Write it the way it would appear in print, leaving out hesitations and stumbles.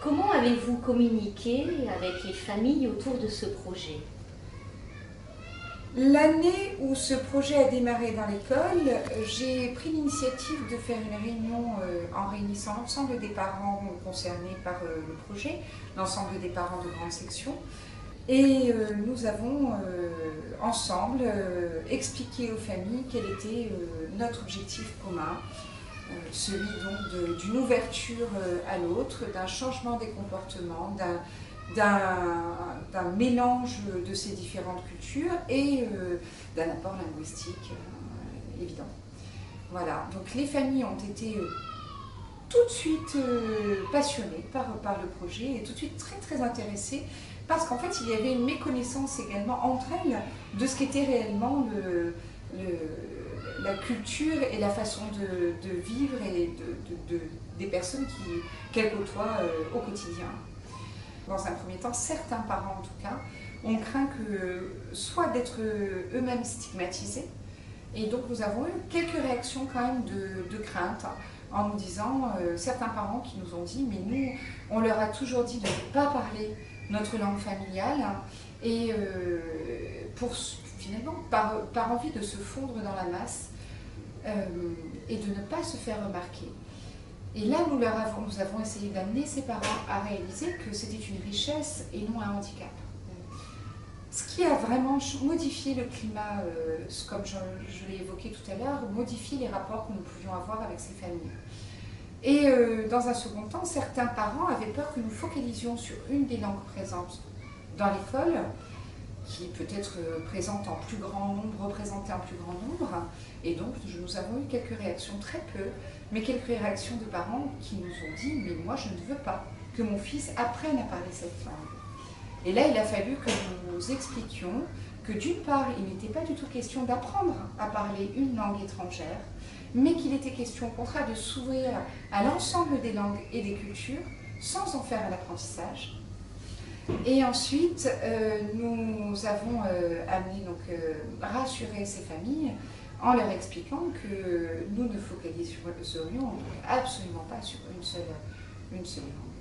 Comment avez-vous communiqué avec les familles autour de ce projet? L'année où ce projet a démarré dans l'école, j'ai pris l'initiative de faire une réunion en réunissant l'ensemble des parents concernés par le projet, l'ensemble des parents de grande section. Et nous avons ensemble expliqué aux familles quel était notre objectif commun, celui donc d'une ouverture à l'autre, d'un changement des comportements, d'un mélange de ces différentes cultures et d'un apport linguistique évident. Voilà, donc les familles ont été tout de suite passionnées par le projet et tout de suite très intéressées parce qu'en fait il y avait une méconnaissance également entre elles de ce qu'était réellement la culture et la façon de vivre et des personnes qu'elles côtoient au quotidien. Dans un premier temps, certains parents en tout cas ont craint soit d'être eux-mêmes stigmatisés, et donc nous avons eu quelques réactions quand même de crainte en nous disant, certains parents qui nous ont dit mais nous on leur a toujours dit de ne pas parler notre langue familiale et finalement par envie de se fondre dans la masse et de ne pas se faire remarquer. Et là, nous avons essayé d'amener ces parents à réaliser que c'était une richesse et non un handicap. Ce qui a vraiment modifié le climat, comme je l'ai évoqué tout à l'heure, modifié les rapports que nous pouvions avoir avec ces familles. Et dans un second temps, certains parents avaient peur que nous focalisions sur une des langues présentes dans l'école, qui peut être présente en plus grand nombre, représentée en plus grand nombre. Et donc, nous avons eu quelques réactions, très peu, mais quelques réactions de parents qui nous ont dit « mais moi je ne veux pas que mon fils apprenne à parler cette langue ». Et là, il a fallu que nous expliquions que d'une part, il n'était pas du tout question d'apprendre à parler une langue étrangère, mais qu'il était question au contraire de s'ouvrir à l'ensemble des langues et des cultures sans en faire un apprentissage. Et ensuite, nous avons rassuré ces familles en leur expliquant que nous ne focaliserions absolument pas sur une seule langue.